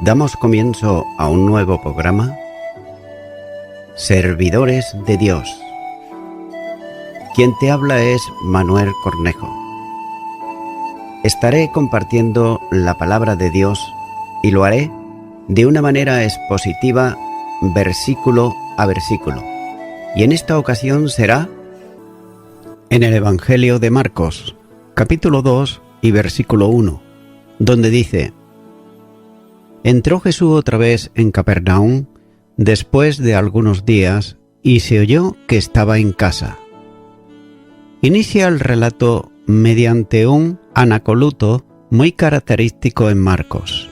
Damos comienzo a un nuevo programa, Servidores de Dios. Quien te habla es Manuel Cornejo. Estaré compartiendo la palabra de Dios y lo haré de una manera expositiva, versículo a versículo. Y en esta ocasión será en el Evangelio de Marcos, capítulo 2 y versículo 1, donde dice: Entró Jesús otra vez en Capernaum después de algunos días y se oyó que estaba en casa. Inicia el relato mediante un anacoluto muy característico en Marcos.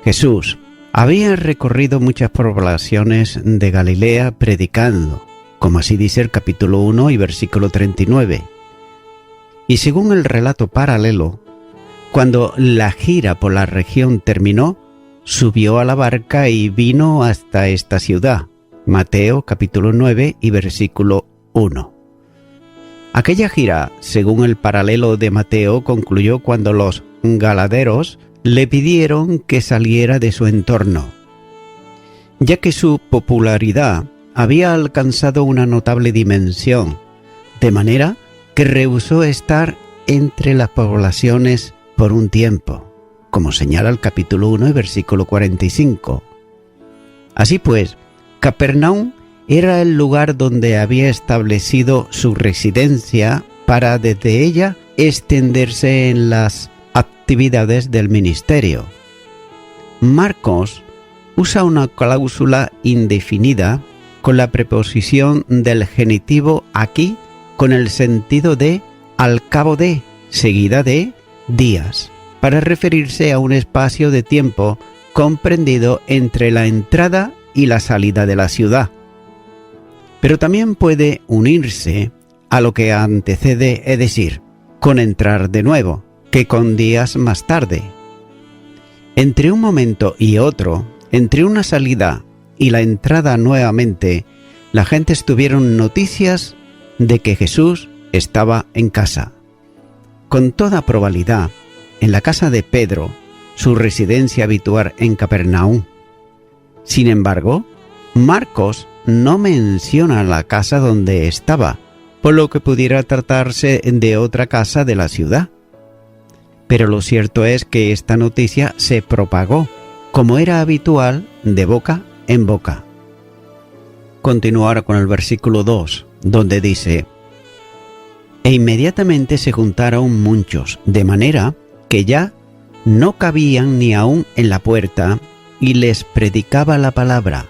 Jesús había recorrido muchas poblaciones de Galilea predicando, como así dice el capítulo 1 y versículo 39. Y según el relato paralelo, cuando la gira por la región terminó, subió a la barca y vino hasta esta ciudad. Mateo capítulo 9 y versículo 1. Aquella gira, según el paralelo de Mateo, concluyó cuando los galaderos le pidieron que saliera de su entorno, ya que su popularidad había alcanzado una notable dimensión, de manera que rehusó estar entre las poblaciones por un tiempo, como señala el capítulo 1 y versículo 45. Así pues, Capernaum era el lugar donde había establecido su residencia para desde ella extenderse en las actividades del ministerio. Marcos usa una cláusula indefinida con la preposición del genitivo aquí con el sentido de al cabo de, seguida de días, para referirse a un espacio de tiempo comprendido entre la entrada y la salida de la ciudad. Pero también puede unirse a lo que antecede, es decir, con entrar de nuevo, que con días más tarde. Entre un momento y otro, entre una salida y la entrada nuevamente, la gente tuvieron noticias de que Jesús estaba en casa. Con toda probabilidad, en la casa de Pedro, su residencia habitual en Capernaum. Sin embargo, Marcos no menciona la casa donde estaba, por lo que pudiera tratarse de otra casa de la ciudad. Pero lo cierto es que esta noticia se propagó, como era habitual, de boca en boca. Continúo ahora con el versículo 2, donde dice: E inmediatamente se juntaron muchos, de manera que ya no cabían ni aún en la puerta, y les predicaba la palabra.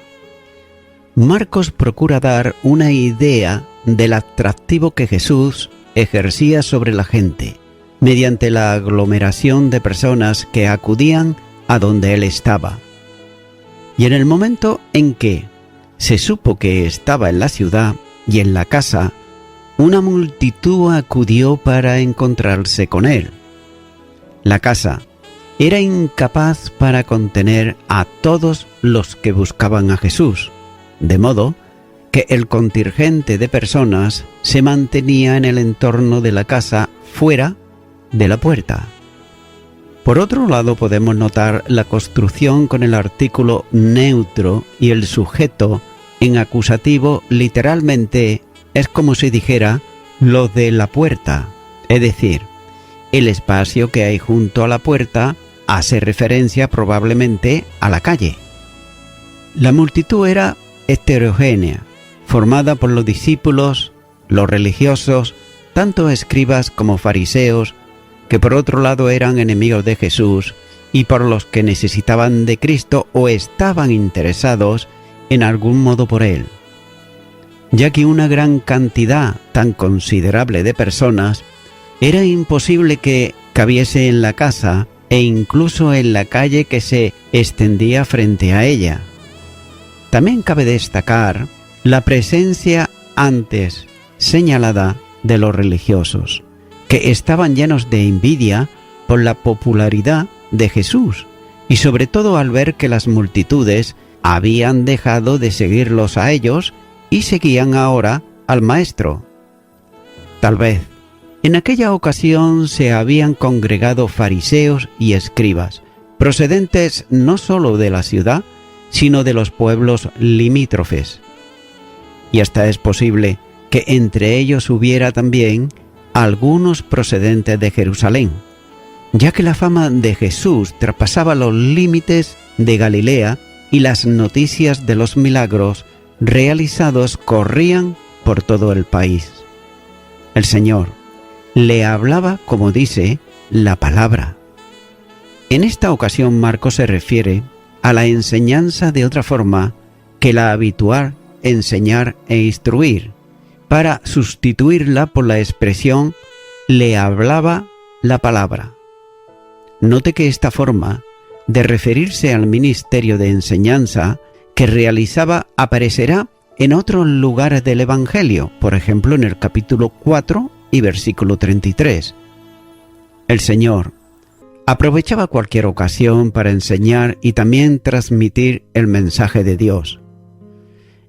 Marcos procura dar una idea del atractivo que Jesús ejercía sobre la gente, mediante la aglomeración de personas que acudían a donde él estaba. Y en el momento en que se supo que estaba en la ciudad y en la casa, una multitud acudió para encontrarse con él. La casa era incapaz para contener a todos los que buscaban a Jesús, de modo que el contingente de personas se mantenía en el entorno de la casa fuera de la puerta. Por otro lado, podemos notar la construcción con el artículo neutro y el sujeto en acusativo. Literalmente es como si dijera lo de la puerta, es decir, el espacio que hay junto a la puerta hace referencia probablemente a la calle. La multitud era heterogénea, formada por los discípulos, los religiosos, tanto escribas como fariseos, que por otro lado eran enemigos de Jesús y por los que necesitaban de Cristo o estaban interesados en algún modo por él. Ya que una gran cantidad tan considerable de personas era imposible que cabiese en la casa e incluso en la calle que se extendía frente a ella. También cabe destacar la presencia antes señalada de los religiosos, que estaban llenos de envidia por la popularidad de Jesús y sobre todo al ver que las multitudes habían dejado de seguirlos a ellos y seguían ahora al Maestro. Tal vez en aquella ocasión se habían congregado fariseos y escribas, procedentes no solo de la ciudad, sino de los pueblos limítrofes. Y hasta es posible que entre ellos hubiera también algunos procedentes de Jerusalén, ya que la fama de Jesús traspasaba los límites de Galilea y las noticias de los milagros realizados corrían por todo el país. El Señor le hablaba, como dice, la palabra. En esta ocasión Marcos se refiere a la enseñanza de otra forma que la habitual enseñar e instruir, para sustituirla por la expresión le hablaba la palabra. Note que esta forma de referirse al ministerio de enseñanza que realizaba aparecerá en otros lugares del Evangelio, por ejemplo en el capítulo 4 y versículo 33. El Señor aprovechaba cualquier ocasión para enseñar y también transmitir el mensaje de Dios,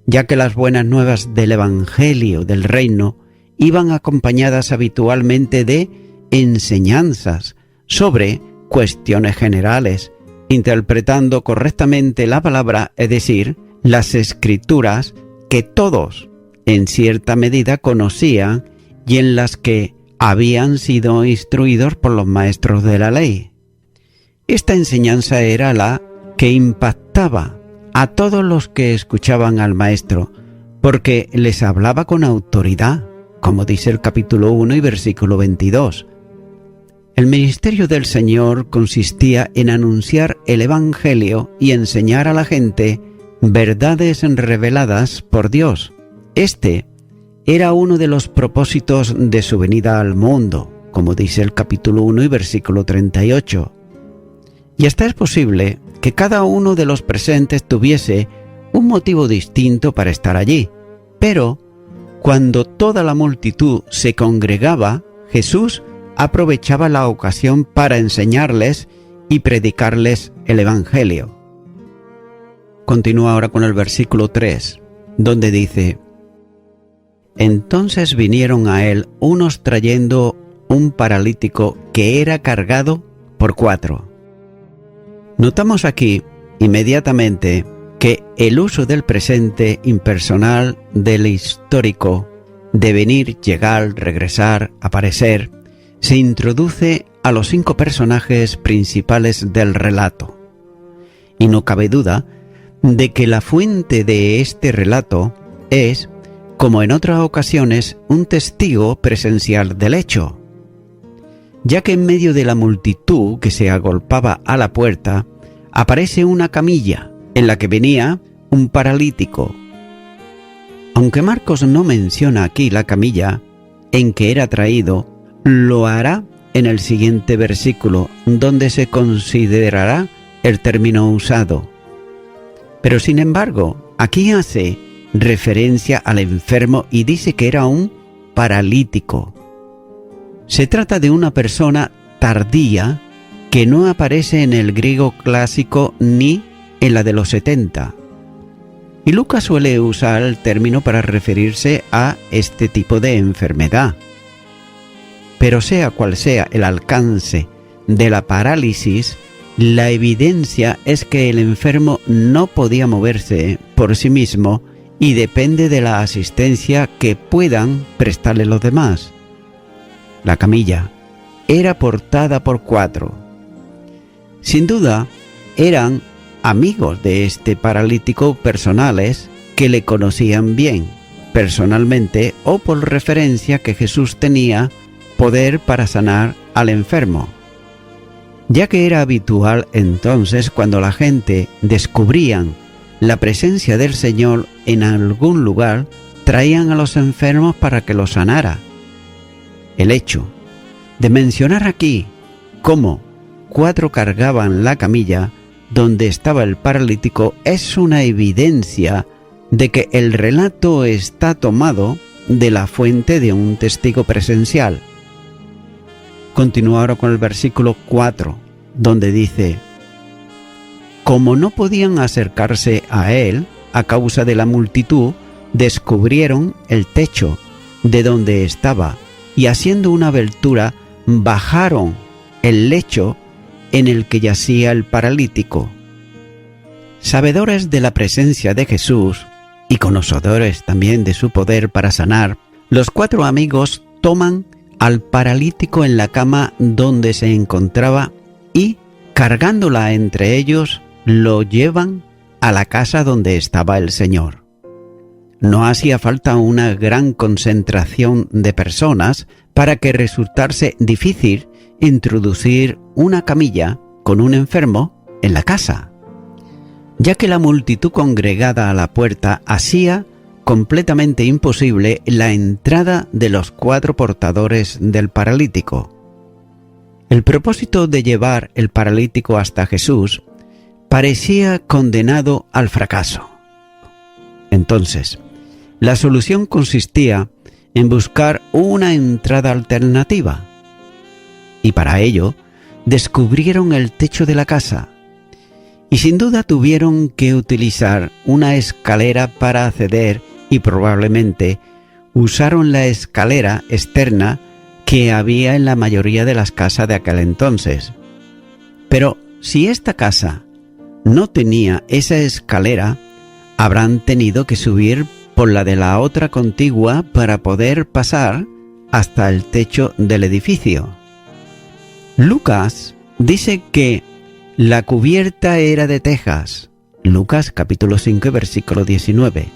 ya que las buenas nuevas del Evangelio del Reino iban acompañadas habitualmente de enseñanzas sobre cuestiones generales, interpretando correctamente la palabra, es decir, las Escrituras que todos, en cierta medida, conocían y en las que habían sido instruidos por los maestros de la ley. Esta enseñanza era la que impactaba a todos los que escuchaban al Maestro, porque les hablaba con autoridad, como dice el capítulo 1 y versículo 22. El ministerio del Señor consistía en anunciar el Evangelio y enseñar a la gente verdades reveladas por Dios. Este era uno de los propósitos de su venida al mundo, como dice el capítulo 1 y versículo 38. Y hasta es posible que cada uno de los presentes tuviese un motivo distinto para estar allí, pero cuando toda la multitud se congregaba, Jesús aprovechaba la ocasión para enseñarles y predicarles el Evangelio. Continúa ahora con el versículo 3, donde dice: Entonces vinieron a él unos trayendo un paralítico que era cargado por 4. Notamos aquí inmediatamente que el uso del presente impersonal del histórico, de venir, llegar, regresar, aparecer, se introduce a los 5 personajes principales del relato. Y no cabe duda de que la fuente de este relato es, como en otras ocasiones, un testigo presencial del hecho, ya que en medio de la multitud que se agolpaba a la puerta, aparece una camilla en la que venía un paralítico. Aunque Marcos no menciona aquí la camilla en que era traído, lo hará en el siguiente versículo, donde se considerará el término usado. Pero sin embargo, aquí hace referencia al enfermo y dice que era un paralítico. Se trata de una persona tardía que no aparece en el griego clásico ni en la de los 70. Y Lucas suele usar el término para referirse a este tipo de enfermedad. Pero sea cual sea el alcance de la parálisis, la evidencia es que el enfermo no podía moverse por sí mismo y depende de la asistencia que puedan prestarle los demás. La camilla era portada por 4. Sin duda, eran amigos de este paralítico personales que le conocían bien, personalmente o por referencia que Jesús tenía poder para sanar al enfermo, ya que era habitual entonces cuando la gente descubrían la presencia del Señor en algún lugar, traían a los enfermos para que los sanara. El hecho de mencionar aquí cómo 4 cargaban la camilla donde estaba el paralítico es una evidencia de que el relato está tomado de la fuente de un testigo presencial. Continúa ahora con el versículo 4, donde dice: Como no podían acercarse a él a causa de la multitud, descubrieron el techo de donde estaba y haciendo una abertura bajaron el lecho en el que yacía el paralítico. Sabedores de la presencia de Jesús y conocedores también de su poder para sanar, los 4 amigos toman al paralítico en la cama donde se encontraba y, cargándola entre ellos, lo llevan a la casa donde estaba el Señor. No hacía falta una gran concentración de personas para que resultase difícil introducir una camilla con un enfermo en la casa, ya que la multitud congregada a la puerta hacía completamente imposible la entrada de los 4 portadores del paralítico. El propósito de llevar el paralítico hasta Jesús parecía condenado al fracaso. Entonces, la solución consistía en buscar una entrada alternativa. Y para ello, descubrieron el techo de la casa. Y sin duda tuvieron que utilizar una escalera para acceder y probablemente usaron la escalera externa que había en la mayoría de las casas de aquel entonces. Pero si esta casa no tenía esa escalera, habrán tenido que subir por la de la otra contigua para poder pasar hasta el techo del edificio. Lucas dice que la cubierta era de tejas. Lucas capítulo 5 versículo 19.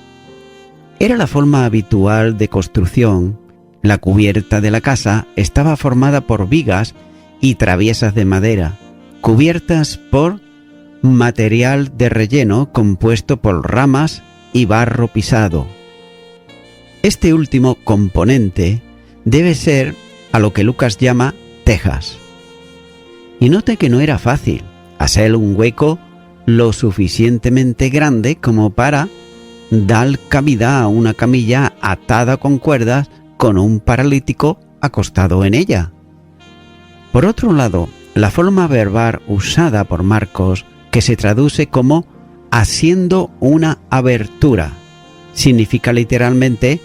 Era la forma habitual de construcción. La cubierta de la casa estaba formada por vigas y traviesas de madera, cubiertas por material de relleno compuesto por ramas y barro pisado. Este último componente debe ser a lo que Lucas llama tejas. Y note que no era fácil hacer un hueco lo suficientemente grande como para dar cabida a una camilla atada con cuerdas con un paralítico acostado en ella. Por otro lado, la forma verbal usada por Marcos, que se traduce como haciendo una abertura, significa literalmente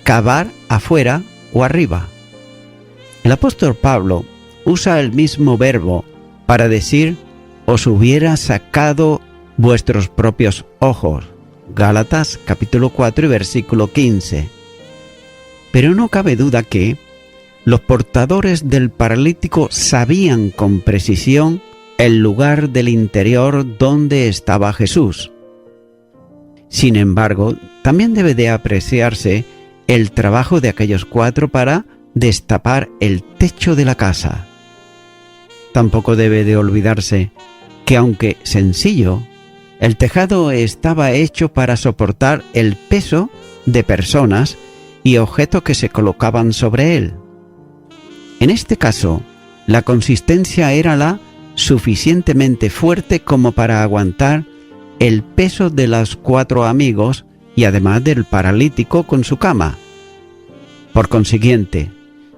cavar afuera o arriba. El apóstol Pablo usa el mismo verbo para decir os hubiera sacado vuestros propios ojos. Gálatas capítulo 4 y versículo 15. Pero no cabe duda que los portadores del paralítico sabían con precisión el lugar del interior donde estaba Jesús. Sin embargo, también debe de apreciarse el trabajo de aquellos 4 para destapar el techo de la casa. Tampoco debe de olvidarse que, aunque sencillo, el tejado estaba hecho para soportar el peso de personas y objetos que se colocaban sobre él. En este caso, la consistencia era la suficientemente fuerte como para aguantar el peso de los 4 amigos y además del paralítico con su cama. Por consiguiente,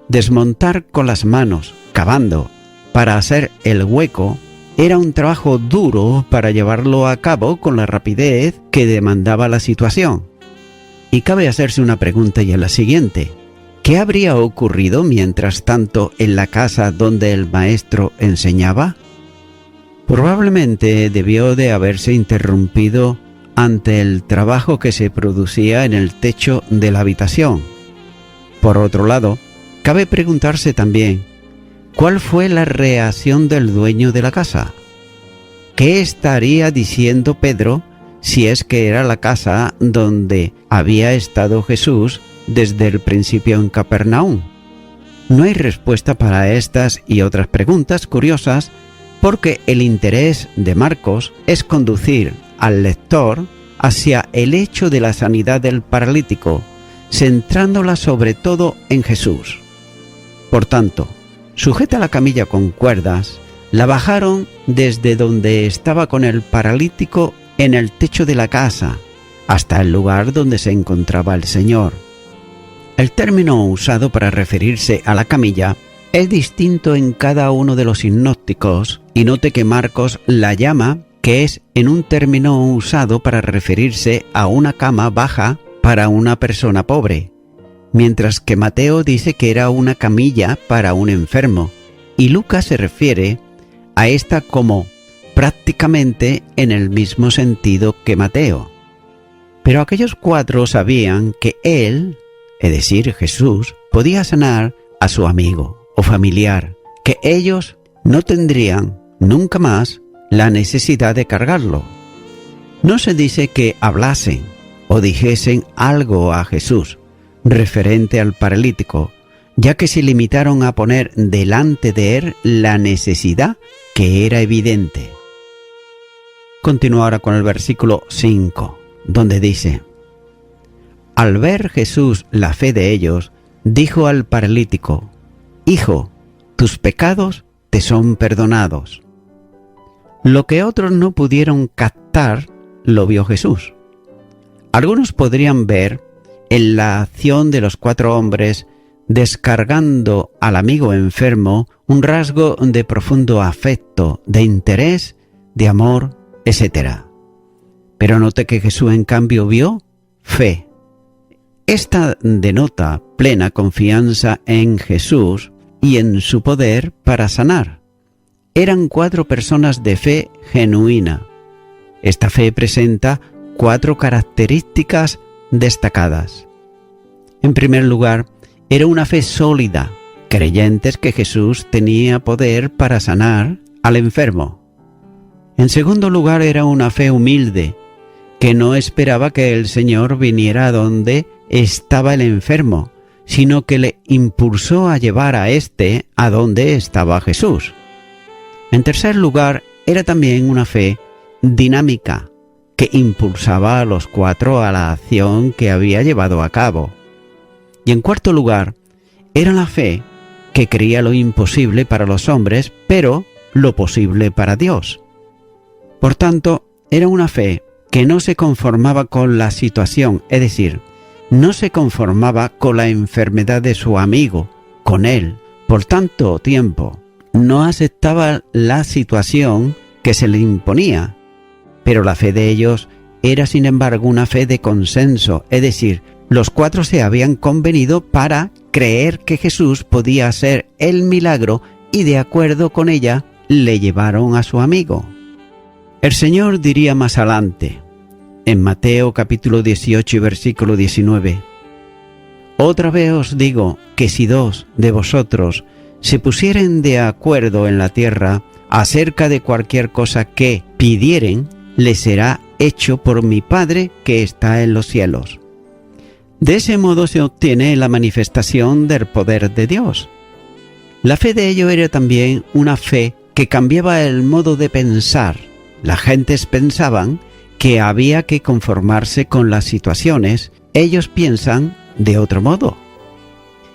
desmontar con las manos, cavando, para hacer el hueco, era un trabajo duro para llevarlo a cabo con la rapidez que demandaba la situación. Y cabe hacerse una pregunta, y es la siguiente: ¿qué habría ocurrido mientras tanto en la casa donde el maestro enseñaba? Probablemente debió de haberse interrumpido ante el trabajo que se producía en el techo de la habitación. Por otro lado, cabe preguntarse también, ¿cuál fue la reacción del dueño de la casa? ¿Qué estaría diciendo Pedro si es que era la casa donde había estado Jesús desde el principio en Capernaum? No hay respuesta para estas y otras preguntas curiosas, porque el interés de Marcos es conducir al lector hacia el hecho de la sanidad del paralítico, centrándola sobre todo en Jesús. Por tanto, sujeta la camilla con cuerdas, la bajaron desde donde estaba con el paralítico en el techo de la casa hasta el lugar donde se encontraba el Señor. El término usado para referirse a la camilla es distinto en cada uno de los sinópticos, y note que Marcos la llama que es en un término usado para referirse a una cama baja para una persona pobre, mientras que Mateo dice que era una camilla para un enfermo, y Lucas se refiere a esta como prácticamente en el mismo sentido que Mateo. Pero aquellos 4 sabían que él, es decir, Jesús, podía sanar a su amigo o familiar, que ellos no tendrían nunca más la necesidad de cargarlo. No se dice que hablasen o dijesen algo a Jesús referente al paralítico, ya que se limitaron a poner delante de él la necesidad que era evidente. Continúa ahora con el versículo 5, donde dice: Al ver Jesús la fe de ellos, dijo al paralítico: Hijo, tus pecados te son perdonados. Lo que otros no pudieron captar, lo vio Jesús. Algunos podrían ver en la acción de los 4 hombres descargando al amigo enfermo un rasgo de profundo afecto, de interés, de amor, etc. Pero note que Jesús en cambio vio fe. Esta denota plena confianza en Jesús y en su poder para sanar. Eran 4 personas de fe genuina. Esta fe presenta 4 características destacadas. En primer lugar, era una fe sólida, creyentes que Jesús tenía poder para sanar al enfermo. En segundo lugar, era una fe humilde, que no esperaba que el Señor viniera a donde estaba el enfermo, sino que le impulsó a llevar a éste a donde estaba Jesús. En tercer lugar, era también una fe dinámica, que impulsaba a los 4 a la acción que había llevado a cabo. Y en cuarto lugar, era la fe que creía lo imposible para los hombres, pero lo posible para Dios. Por tanto, era una fe que no se conformaba con la situación, es decir, no se conformaba con la enfermedad de su amigo, con él, por tanto tiempo. No aceptaba la situación que se le imponía, pero la fe de ellos era sin embargo una fe de consenso, es decir, los 4 se habían convenido para creer que Jesús podía hacer el milagro y de acuerdo con ella le llevaron a su amigo. El Señor diría más adelante, en Mateo capítulo 18 y versículo 19, Otra vez os digo que si 2 de vosotros se pusieren de acuerdo en la tierra acerca de cualquier cosa que pidieren, les será hecho por mi Padre que está en los cielos. De ese modo se obtiene la manifestación del poder de Dios. La fe de ellos era también una fe que cambiaba el modo de pensar. Las gentes pensaban que había que conformarse con las situaciones, ellos piensan de otro modo.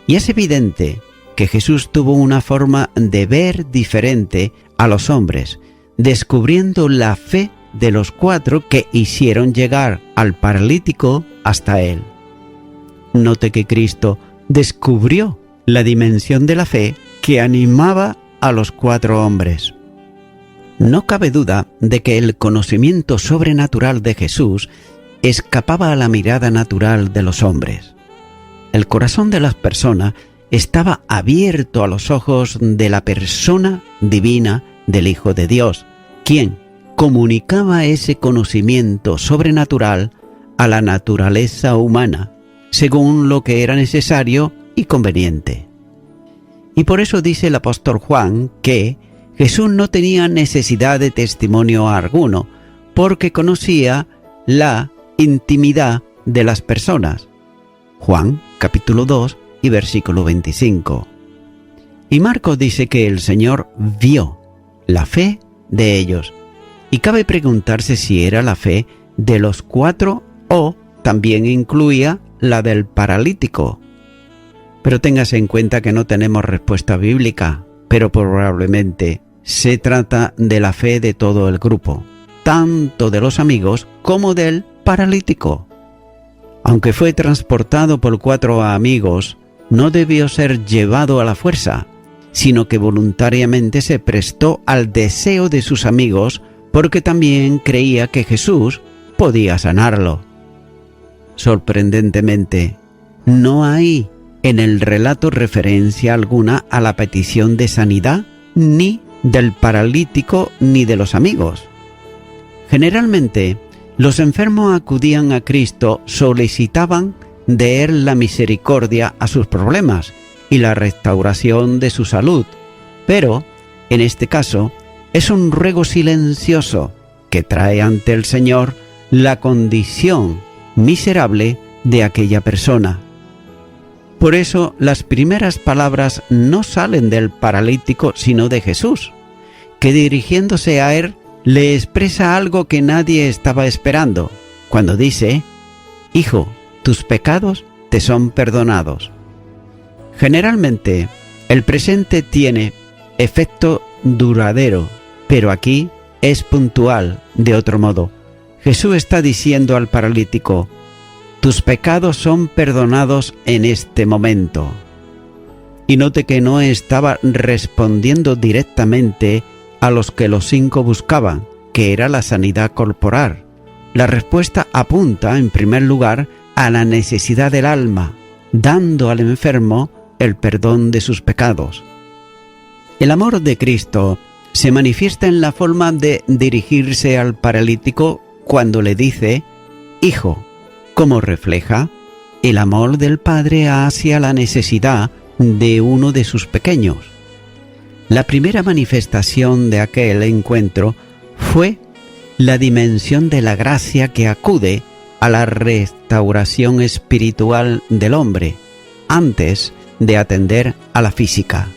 Y es evidente que Jesús tuvo una forma de ver diferente a los hombres, descubriendo la fe de los 4 que hicieron llegar al paralítico hasta él. Note que Cristo descubrió la dimensión de la fe que animaba a los 4 hombres. No cabe duda de que el conocimiento sobrenatural de Jesús escapaba a la mirada natural de los hombres. El corazón de las personas estaba abierto a los ojos de la persona divina del Hijo de Dios, quien comunicaba ese conocimiento sobrenatural a la naturaleza humana, según lo que era necesario y conveniente. Y por eso dice el apóstol Juan que Jesús no tenía necesidad de testimonio alguno, porque conocía la intimidad de las personas. Juan capítulo 2 y versículo 25. Y Marcos dice que el Señor vio la fe de ellos. Y cabe preguntarse si era la fe de los 4 o también incluía la del paralítico. Pero téngase en cuenta que no tenemos respuesta bíblica, pero probablemente se trata de la fe de todo el grupo, tanto de los amigos como del paralítico. Aunque fue transportado por 4 amigos, no debió ser llevado a la fuerza, sino que voluntariamente se prestó al deseo de sus amigos porque también creía que Jesús podía sanarlo. Sorprendentemente, no hay en el relato referencia alguna a la petición de sanidad ni del paralítico ni de los amigos. Generalmente, los enfermos acudían a Cristo, solicitaban de Él la misericordia a sus problemas y la restauración de su salud, pero, en este caso, es un ruego silencioso que trae ante el Señor la condición miserable de aquella persona. Por eso, las primeras palabras no salen del paralítico, sino de Jesús, que dirigiéndose a él, le expresa algo que nadie estaba esperando, cuando dice: «Hijo, tus pecados te son perdonados». Generalmente, el presente tiene efecto duradero, pero aquí es puntual. De otro modo, Jesús está diciendo al paralítico: «Tus pecados son perdonados en este momento». Y note que no estaba respondiendo directamente a los que los 5 buscaban, que era la sanidad corporal. La respuesta apunta, en primer lugar, a la necesidad del alma, dando al enfermo el perdón de sus pecados. El amor de Cristo se manifiesta en la forma de dirigirse al paralítico cuando le dice: «Hijo», como refleja el amor del Padre hacia la necesidad de uno de sus pequeños. La primera manifestación de aquel encuentro fue la dimensión de la gracia que acude a la restauración espiritual del hombre, antes de atender a la física.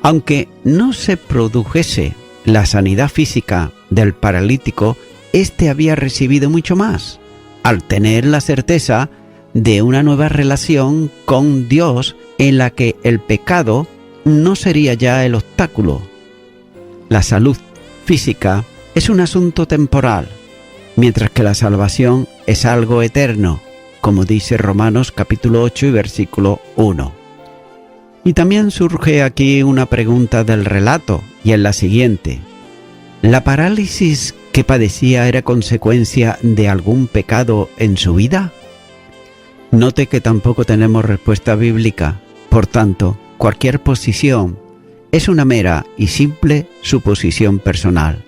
Aunque no se produjese la sanidad física del paralítico, éste había recibido mucho más, al tener la certeza de una nueva relación con Dios en la que el pecado no sería ya el obstáculo. La salud física es un asunto temporal, mientras que la salvación es algo eterno, como dice Romanos capítulo 8 y versículo 1. Y también surge aquí una pregunta del relato, y es la siguiente: ¿la parálisis que padecía era consecuencia de algún pecado en su vida? Note que tampoco tenemos respuesta bíblica, por tanto, cualquier posición es una mera y simple suposición personal.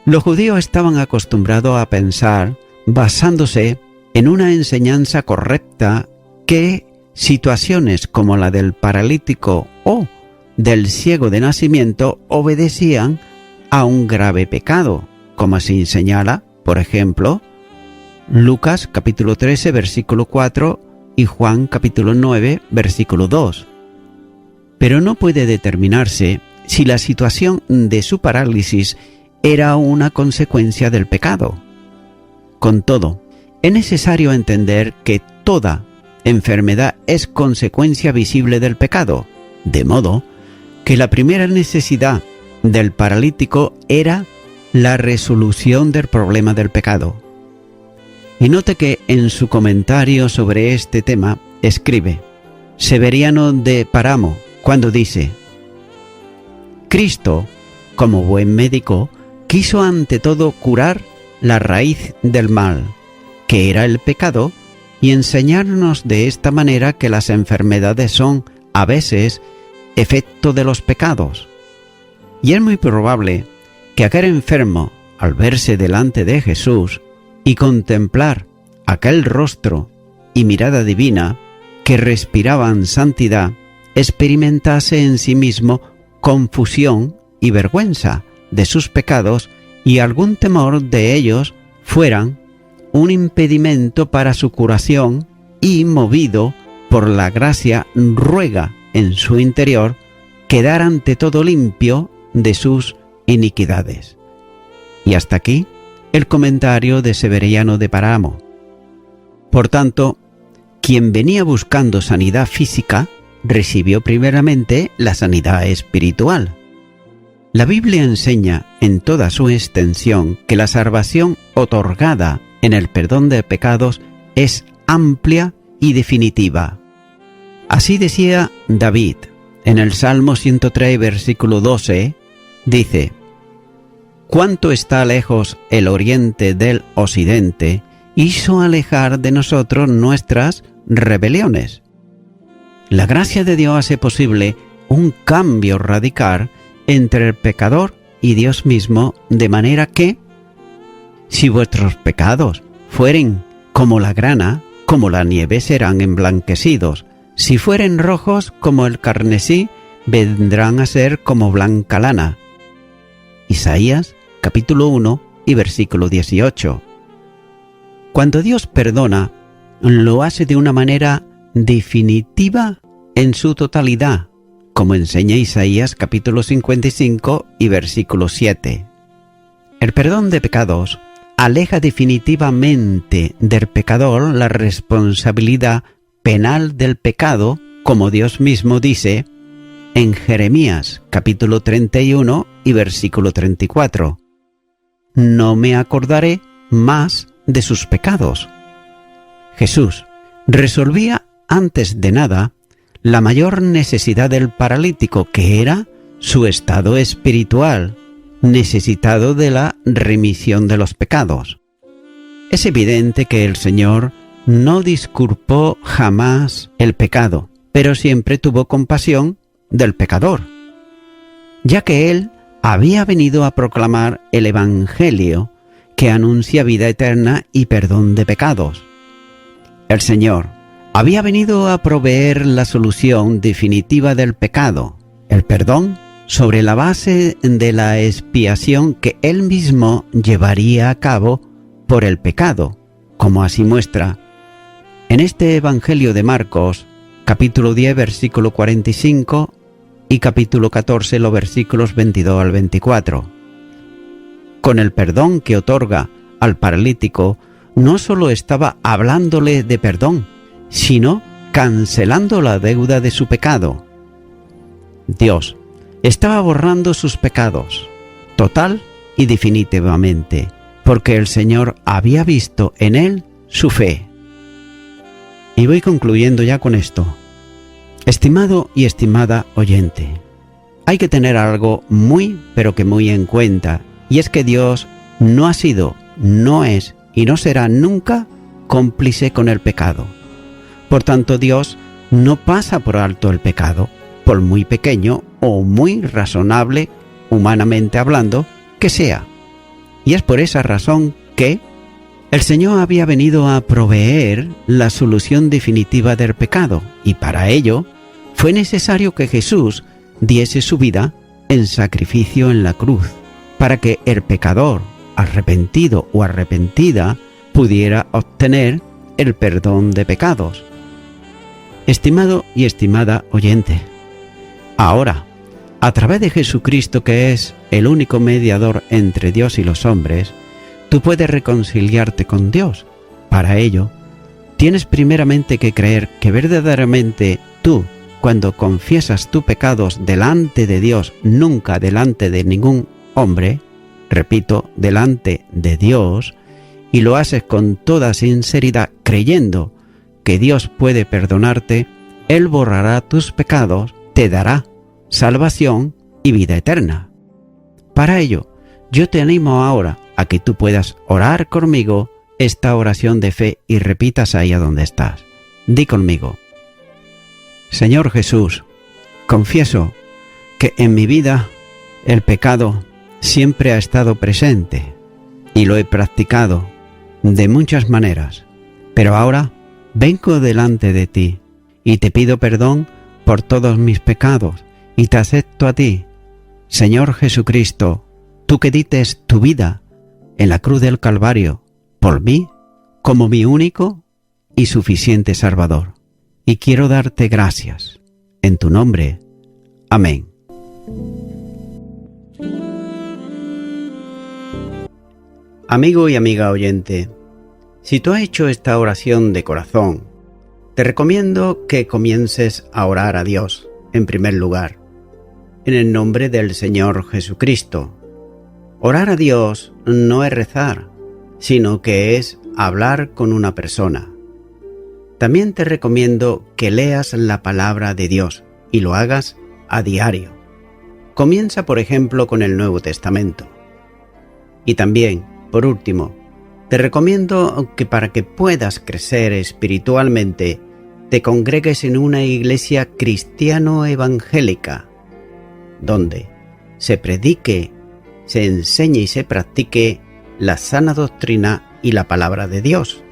Los judíos estaban acostumbrados a pensar, basándose en una enseñanza correcta, que situaciones como la del paralítico o del ciego de nacimiento obedecían a un grave pecado, como así señala, por ejemplo, Lucas capítulo 13, versículo 4 y Juan capítulo 9, versículo 2. Pero no puede determinarse si la situación de su parálisis era una consecuencia del pecado. Con todo, es necesario entender que toda enfermedad es consecuencia visible del pecado, de modo que la primera necesidad del paralítico era la resolución del problema del pecado. Y note que en su comentario sobre este tema escribe Severiano de Paramo cuando dice: Cristo, como buen médico, quiso ante todo curar la raíz del mal, que era el pecado, y enseñarnos de esta manera que las enfermedades son, a veces, efecto de los pecados. Y es muy probable que aquel enfermo, al verse delante de Jesús y contemplar aquel rostro y mirada divina que respiraban santidad, experimentase en sí mismo confusión y vergüenza de sus pecados, y algún temor de ellos fueran un impedimento para su curación, y movido por la gracia ruega en su interior quedar ante todo limpio de sus iniquidades. Y hasta aquí el comentario de Severiano de Paramo. Por tanto, quien venía buscando sanidad física recibió primeramente la sanidad espiritual. La Biblia enseña en toda su extensión que la salvación otorgada en el perdón de pecados es amplia y definitiva. Así decía David en el Salmo 103, versículo 12, dice: «Cuánto está lejos el oriente del occidente, hizo alejar de nosotros nuestras rebeliones». La gracia de Dios hace posible un cambio radical entre el pecador y Dios mismo, de manera que, si vuestros pecados fueren como la grana, como la nieve serán emblanquecidos. Si fueren rojos como el carmesí, vendrán a ser como blanca lana. Isaías, capítulo 1 y versículo 18. Cuando Dios perdona, lo hace de una manera definitiva en su totalidad, como enseña Isaías, capítulo 55 y versículo 7. El perdón de pecados aleja definitivamente del pecador la responsabilidad penal del pecado, como Dios mismo dice en Jeremías capítulo 31 y versículo 34. No me acordaré más de sus pecados. Jesús resolvía antes de nada la mayor necesidad del paralítico, que era su estado espiritual, necesitado de la remisión de los pecados. Es evidente que el Señor no disculpó jamás el pecado, pero siempre tuvo compasión del pecador, ya que Él había venido a proclamar el Evangelio que anuncia vida eterna y perdón de pecados. El Señor había venido a proveer la solución definitiva del pecado, el perdón, sobre la base de la expiación que Él mismo llevaría a cabo por el pecado, como así muestra en este Evangelio de Marcos, capítulo 10, versículo 45 y capítulo 14, los versículos 22 al 24. Con el perdón que otorga al paralítico, no solo estaba hablándole de perdón, sino cancelando la deuda de su pecado. Dios estaba borrando sus pecados, total y definitivamente, porque el Señor había visto en él su fe. Y voy concluyendo ya con esto. Estimado y estimada oyente, hay que tener algo muy, pero que muy en cuenta, y es que Dios no ha sido, no es y no será nunca cómplice con el pecado. Por tanto, Dios no pasa por alto el pecado, por muy pequeño o muy razonable, humanamente hablando, que sea. Y es por esa razón que el Señor había venido a proveer la solución definitiva del pecado, y para ello fue necesario que Jesús diese su vida en sacrificio en la cruz, para que el pecador, arrepentido o arrepentida, pudiera obtener el perdón de pecados. Estimado y estimada oyente, ahora, a través de Jesucristo, que es el único mediador entre Dios y los hombres, tú puedes reconciliarte con Dios. Para ello, tienes primeramente que creer que verdaderamente tú, cuando confiesas tus pecados delante de Dios, nunca delante de ningún hombre, repito, delante de Dios, y lo haces con toda sinceridad, creyendo que Dios puede perdonarte, Él borrará tus pecados, te dará salvación y vida eterna. Para ello, yo te animo ahora a que tú puedas orar conmigo esta oración de fe y repitas ahí a donde estás. Di conmigo: Señor Jesús, confieso que en mi vida el pecado siempre ha estado presente y lo he practicado de muchas maneras, pero ahora vengo delante de ti y te pido perdón por todos mis pecados y te acepto a ti, Señor Jesucristo, tú que dites tu vida en la cruz del Calvario por mí como mi único y suficiente Salvador. Y quiero darte gracias. En tu nombre. Amén. Amigo y amiga oyente, si tú has hecho esta oración de corazón, te recomiendo que comiences a orar a Dios, en primer lugar, en el nombre del Señor Jesucristo. Orar a Dios no es rezar, sino que es hablar con una persona. También te recomiendo que leas la palabra de Dios y lo hagas a diario. Comienza, por ejemplo, con el Nuevo Testamento. Y también, por último, te recomiendo que para que puedas crecer espiritualmente, te congregues en una iglesia cristiano-evangélica, donde se predique, se enseñe y se practique la sana doctrina y la palabra de Dios.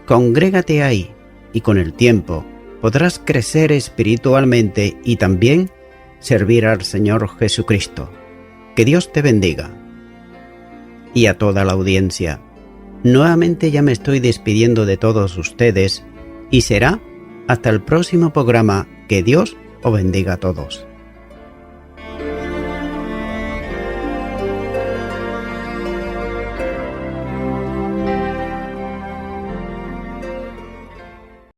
Congrégate ahí y con el tiempo podrás crecer espiritualmente y también servir al Señor Jesucristo. Que Dios te bendiga. Y a toda la audiencia, nuevamente ya me estoy despidiendo de todos ustedes y será hasta el próximo programa. Que Dios os bendiga a todos.